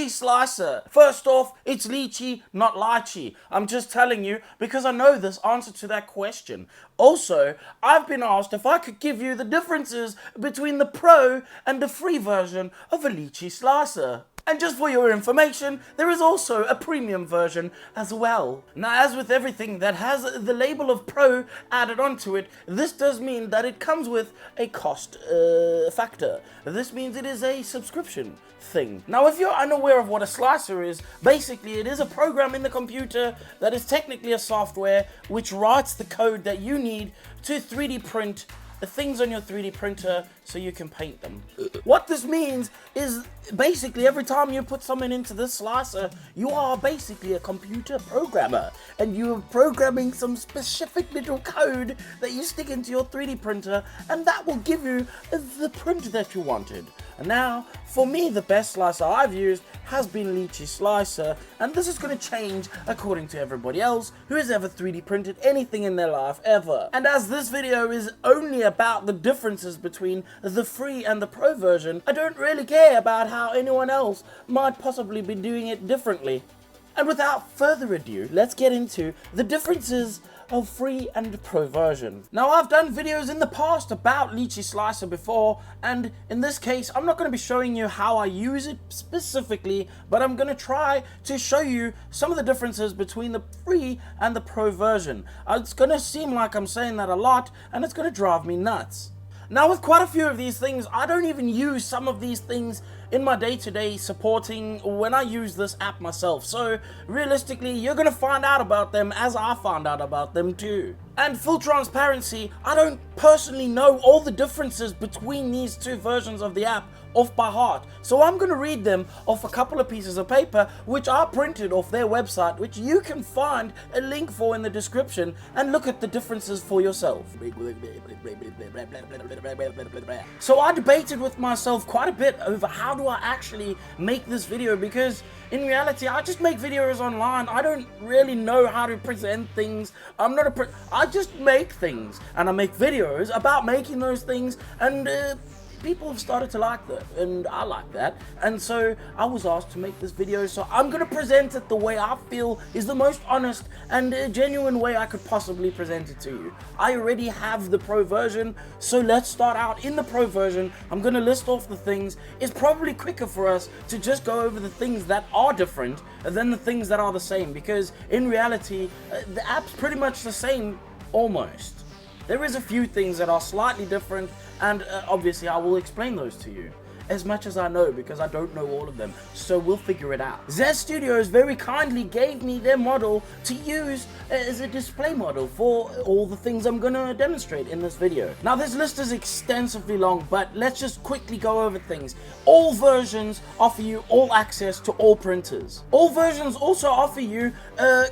Lychee slicer. First off, it's lychee, not lychee. I'm just telling you because I know this answer to that question. Also, I've been asked if I could give you the differences between the pro and the free version of a lychee slicer. And just for your information, there is also a premium version as well. Now, as with everything that has the label of Pro added onto it, this does mean that it comes with a cost factor. This means it is a subscription thing. Now, if you're unaware of what a slicer is, basically it is a program in the computer that is technically a software which writes the code that you need to 3D print the things on your 3D printer so you can paint them. What this means is basically every time you put something into this slicer, you are basically a computer programmer and you're programming some specific little code that you stick into your 3D printer and that will give you the print that you wanted. And now, for me, the best slicer I've used has been Lychee Slicer, and this is going to change according to everybody else who has ever 3D printed anything in their life ever. And as this video is only about the differences between the free and the pro version, I don't really care about how anyone else might possibly be doing it differently. And without further ado, let's get into the differences of free and pro version. Now, I've done videos in the past about Lychee Slicer before, and in this case I'm not going to be showing you how I use it specifically, but I'm going to try to show you some of the differences between the free and the pro version. It's going to seem like I'm saying that a lot, and it's going to drive me nuts. Now, with quite a few of these things, I don't even use some of these things in my day-to-day supporting when I use this app myself. So realistically, you're going to find out about them as I found out about them too. And full transparency, I don't personally know all the differences between these two versions of the app off by heart. So I'm going to read them off a couple of pieces of paper which are printed off their website, which you can find a link for in the description, and look at the differences for yourself. So I debated with myself quite a bit over how do I actually make this video, because in reality I just make videos online. I don't really know how to present things. I just make things, and I make videos about making those things, and people have started to like that, and I like that, and so I was asked to make this video, so I'm going to present it the way I feel is the most honest and genuine way I could possibly present it to you. I already have the pro version, so let's start out in the pro version. I'm going to list off the things. It's probably quicker for us to just go over the things that are different than the things that are the same, because in reality the app's pretty much the same almost. There is a few things that are slightly different, and obviously I will explain those to you as much as I know, because I don't know all of them, so we'll figure it out. Zest Studios very kindly gave me their model to use as a display model for all the things I'm going to demonstrate in this video. Now, this list is extensively long, but let's just quickly go over things. All versions offer you all access to all printers. All versions also offer you a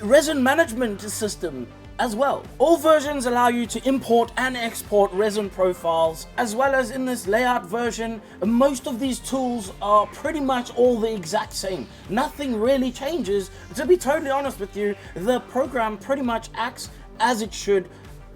resin management system as well. All versions allow you to import and export resin profiles, as well as in this layout version, most of these tools are pretty much all the exact same. Nothing really changes. To be totally honest with you, the program pretty much acts as it should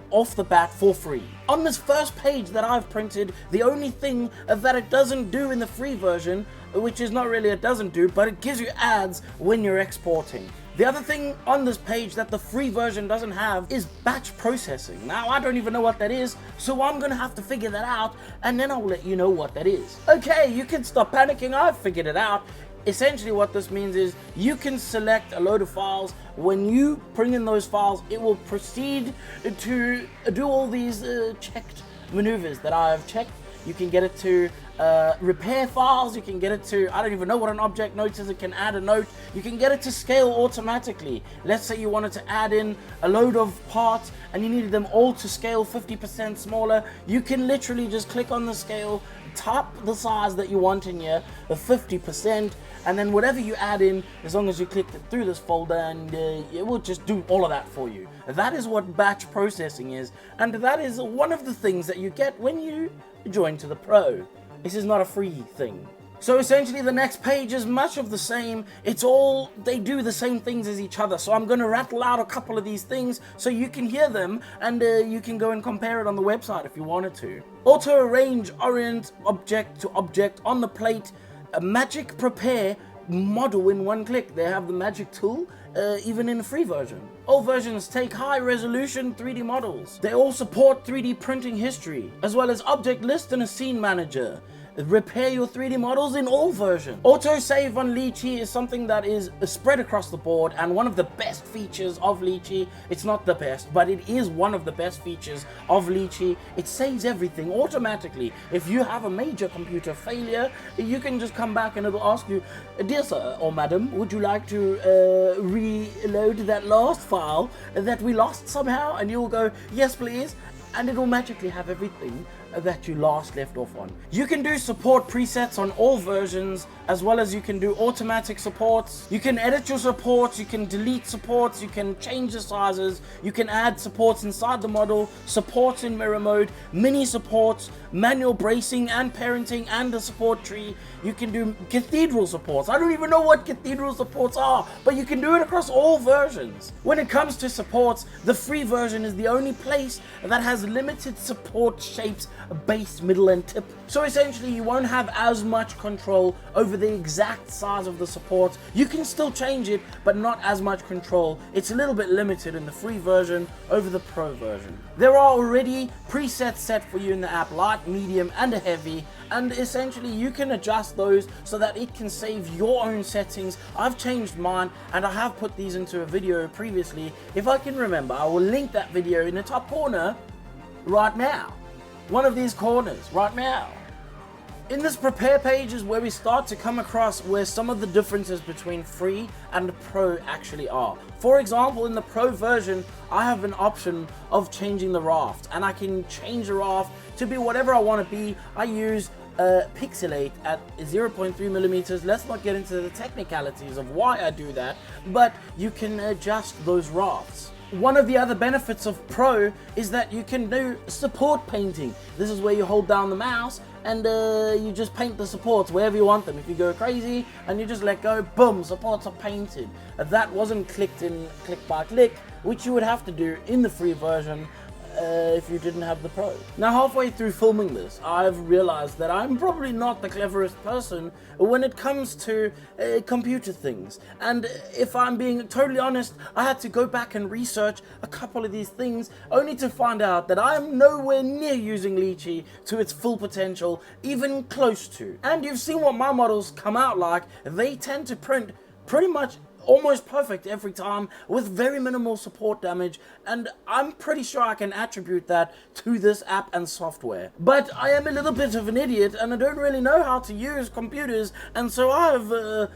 off the bat for free. On this first page that I've printed, the only thing that it doesn't do in the free version, which is not really it doesn't do, but it gives you ads when you're exporting. The other thing on this page that the free version doesn't have is batch processing. Now, I don't even know what that is, so I'm gonna have to figure that out, and then I'll let you know what that is. Okay, you can stop panicking, I've figured it out. Essentially what this means is you can select a load of files. When you bring in those files, it will proceed to do all these checked maneuvers that I've checked. You can get it to repair files, you can get it to, I don't even know what an object note is, it can add a note, you can get it to scale automatically. Let's say you wanted to add in a load of parts and you needed them all to scale 50% smaller, you can literally just click on the scale, type the size that you want in here, 50%, and then whatever you add in, as long as you click it through this folder, and it will just do all of that for you. That is what batch processing is, and that is one of the things that you get when you join to the Pro. This is not a free thing. So essentially the next page is much of the same. They do the same things as each other. So I'm going to rattle out a couple of these things so you can hear them, and you can go and compare it on the website if you wanted to. Auto arrange orient object to object on the plate. Magic prepare model in one click. They have the magic tool, even in the free version. All versions take high resolution 3D models. They all support 3D printing history, as well as object list and a scene manager. Repair your 3D models in all versions. Autosave on Lychee is something that is spread across the board and one of the best features of Lychee. It's not the best, but it is one of the best features of Lychee. It saves everything automatically. If you have a major computer failure, you can just come back and it'll ask you, dear sir or madam, would you like to reload that last file that we lost somehow? And you'll go, yes please, and it'll magically have everything that you last left off on. You can do support presets on all versions, as well as you can do automatic supports. You can edit your supports, you can delete supports, you can change the sizes, you can add supports inside the model, supports in mirror mode, mini supports, manual bracing and parenting and the support tree. You can do cathedral supports. I don't even know what cathedral supports are, but you can do it across all versions. When it comes to supports, the free version is the only place that has limited support shapes, base, middle and tip. So essentially you won't have as much control over the exact size of the support. You can still change it, but not as much control. It's a little bit limited in the free version over the pro version. There are already presets set for you in the app, light, medium and a heavy, and essentially you can adjust those so that it can save your own settings. I've changed mine and I have put these into a video previously. If I can remember, I will link that video in the top corner right now. One of these corners right now. In this prepare page is where we start to come across where some of the differences between free and pro actually are. For example, in the pro version, I have an option of changing the raft, and I can change the raft to be whatever I want to be. I use pixelate at 0.3 millimeters. Let's not get into the technicalities of why I do that, but you can adjust those rafts. One of the other benefits of Pro is that you can do support painting. This is where you hold down the mouse and you just paint the supports wherever you want them. If you go crazy and you just let go, boom, supports are painted. That wasn't clicked in click by click, which you would have to do in the free version if you didn't have the Pro. Now, halfway through filming this, I've realized that I'm probably not the cleverest person when it comes to computer things. And if I'm being totally honest, I had to go back and research a couple of these things only to find out that I'm nowhere near using Lychee to its full potential, even close to. And you've seen what my models come out like. They tend to print pretty much almost perfect every time with very minimal support damage, and I'm pretty sure I can attribute that to this app and software. But I am a little bit of an idiot and I don't really know how to use computers, and so I've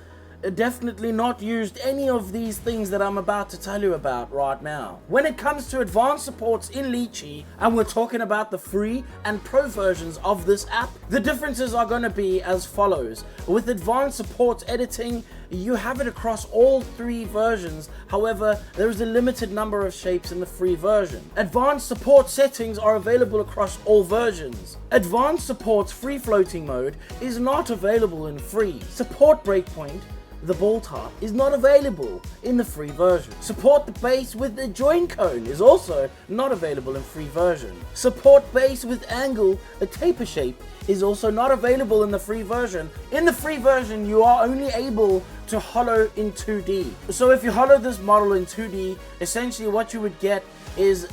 definitely not used any of these things that I'm about to tell you about right now. When it comes to advanced supports in Lychee, and we're talking about the free and pro versions of this app, the differences are going to be as follows. With advanced supports editing, you have it across all three versions. However, there is a limited number of shapes in the free version. Advanced support settings are available across all versions. Advanced support's free floating mode is not available in free. Support breakpoint, the ball top, is not available in the free version. Support the base with the join cone is also not available in free version. Support base with angle, a taper shape, is also not available in the free version. In the free version, you are only able to hollow in 2D. So if you hollow this model in 2D, essentially what you would get is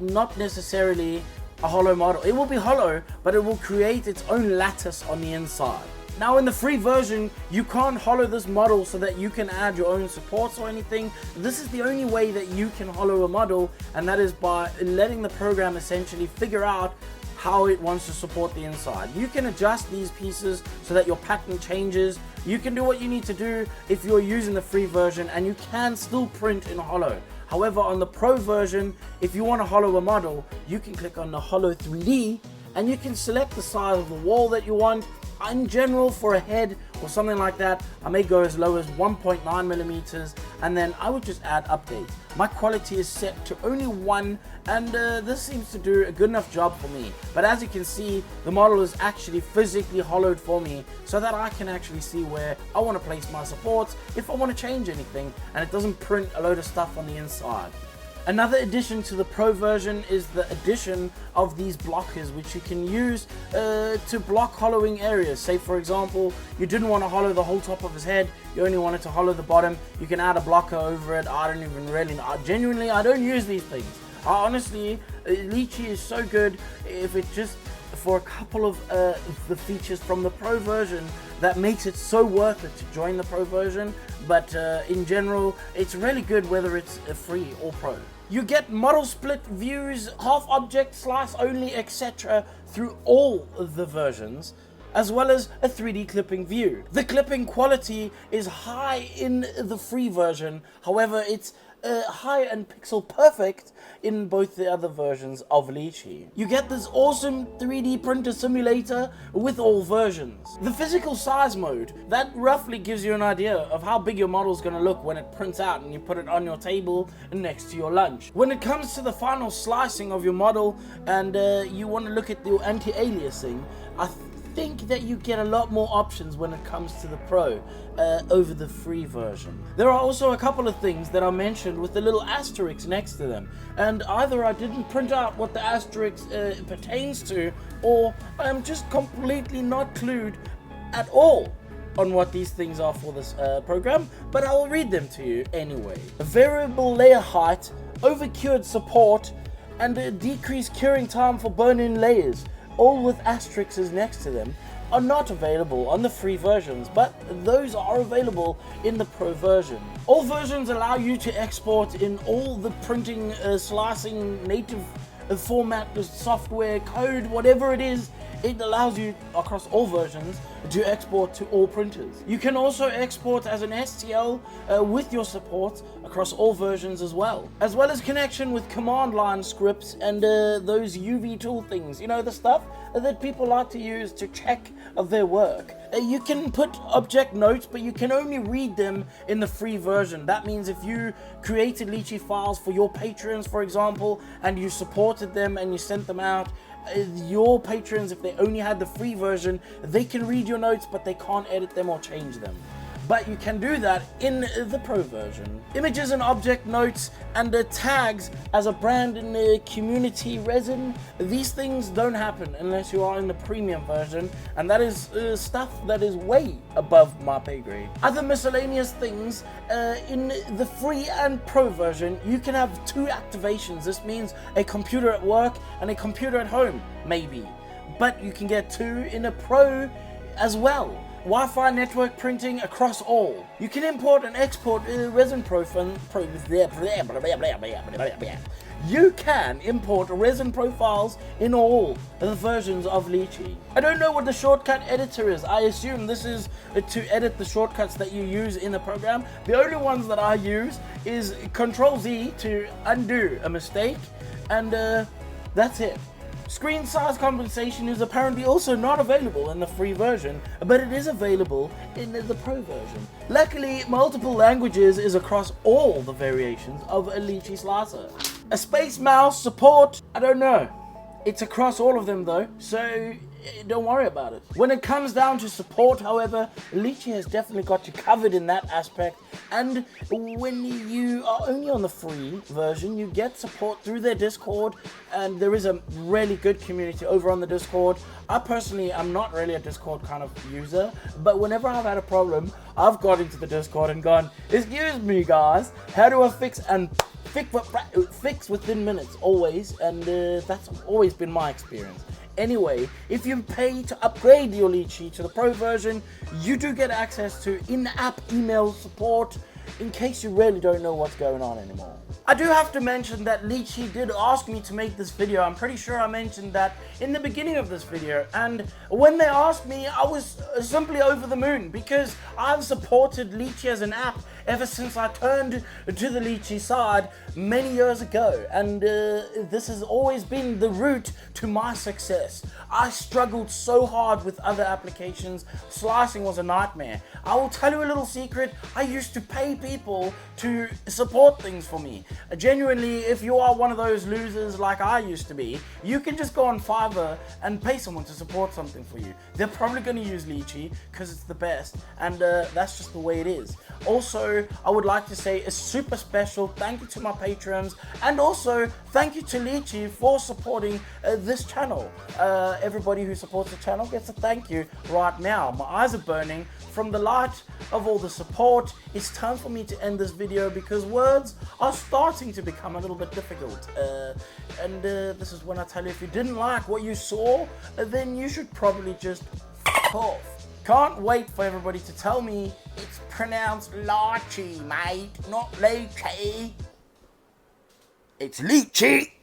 not necessarily a hollow model. It will be hollow, but it will create its own lattice on the inside. Now in the free version, you can't hollow this model so that you can add your own supports or anything. This is the only way that you can hollow a model, and that is by letting the program essentially figure out how it wants to support the inside. You can adjust these pieces so that your pattern changes. You can do what you need to do if you're using the free version, and you can still print in hollow. However, on the pro version, if you want to hollow a model, you can click on the hollow 3D and you can select the size of the wall that you want. In general, for a head or something like that, I may go as low as 1.9 millimeters, and then I would just add updates. My quality is set to only 1, and this seems to do a good enough job for me. But as you can see, the model is actually physically hollowed for me so that I can actually see where I want to place my supports if I want to change anything, and it doesn't print a load of stuff on the inside. Another addition to the Pro version is the addition of these blockers, which you can use to block hollowing areas. Say for example, you didn't want to hollow the whole top of his head, you only wanted to hollow the bottom, you can add a blocker over it. I don't even really know. Genuinely, I don't use these things. Honestly, Lychee is so good. If it's just for a couple of the features from the Pro version, that makes it so worth it to join the Pro version. But in general, it's really good whether it's free or Pro. You get model split views, half object, slice only, etc. through all of the versions, as well as a 3D clipping view. The clipping quality is high in the free version, however it's high and pixel perfect in both the other versions of Lychee. You get this awesome 3D printer simulator with all versions. The physical size mode, that roughly gives you an idea of how big your model is going to look when it prints out and you put it on your table next to your lunch. When it comes to the final slicing of your model and you want to look at the anti-aliasing, I think that you get a lot more options when it comes to the Pro over the free version. There are also a couple of things that are mentioned with the little asterisks next to them, and either I didn't print out what the asterisk pertains to, or I'm just completely not clued at all on what these things are for this program, but I will read them to you anyway. A variable layer height, overcured support, and a decreased curing time for bone-in layers, all with asterisks next to them, are not available on the free versions, but those are available in the Pro version. All versions allow you to export in all the printing, slicing, native format, software, code, whatever it is. It allows you across all versions to export to all printers. You can also export as an STL with your support across all versions as well as connection with command line scripts and those UV tool things, you know, the stuff that people like to use to check their work. You can put object notes, but you can only read them in the free version. That means if you created Lychee files for your patrons, for example, and you supported them and you sent them out, your patrons, if they only had the free version, they can read your notes, but they can't edit them or change them. But you can do that in the Pro version. Images and object notes and tags as a brand in the community Resin, these things don't happen unless you are in the premium version, and that is stuff that is way above my pay grade. Other miscellaneous things, in the free and Pro version, you can have 2 activations. This means a computer at work and a computer at home, maybe. But you can get 2 in a Pro as well. Wi-Fi network printing across all. You can import and export Resin You can import Resin profiles in all the versions of Lychee. I don't know what the shortcut editor is. I assume this is to edit the shortcuts that you use in the program. The only ones that I use is Ctrl-Z to undo a mistake, and that's it. Screen size compensation is apparently also not available in the free version, but it is available in the Pro version. Luckily, multiple languages is across all the variations of a Lychee slicer. A space mouse support, I don't know. It's across all of them though, so don't worry about it. When it comes down to support, however, Lychee has definitely got you covered in that aspect, and when you are only on the free version, you get support through their Discord, and there is a really good community over on the Discord. I personally am not really a Discord kind of user, but whenever I've had a problem, I've got into the Discord and gone, excuse me guys, how do I fix, and fix within minutes, always, and that's always been my experience. Anyway, if you pay to upgrade your Lychee to the Pro version, you do get access to in-app email support in case you really don't know what's going on anymore. I do have to mention that Lychee did ask me to make this video. I'm pretty sure I mentioned that in the beginning of this video, and when they asked me, I was simply over the moon because I've supported Lychee as an app ever since I turned to the Lychee side many years ago, and this has always been the route to my success. I struggled so hard with other applications. Slicing was a nightmare. I will tell you a little secret. I used to pay people to support things for me. Genuinely, if you are one of those losers like I used to be, you can just go on Fiverr and pay someone to support something for you. They're probably going to use Lychee because it's the best, and that's just the way it is. Also, I would like to say a super special thank you to my patrons, and also thank you to Lychee for supporting this channel. Everybody who supports the channel gets a thank you right now. My eyes are burning from the light of all the support. It's time for me to end this video because words are starting to become a little bit difficult. This is when I tell you, if you didn't like what you saw, then you should probably just f*** off. Can't wait for everybody to tell me it's pronounced Lychee, mate, not Lychee. It's Lychee.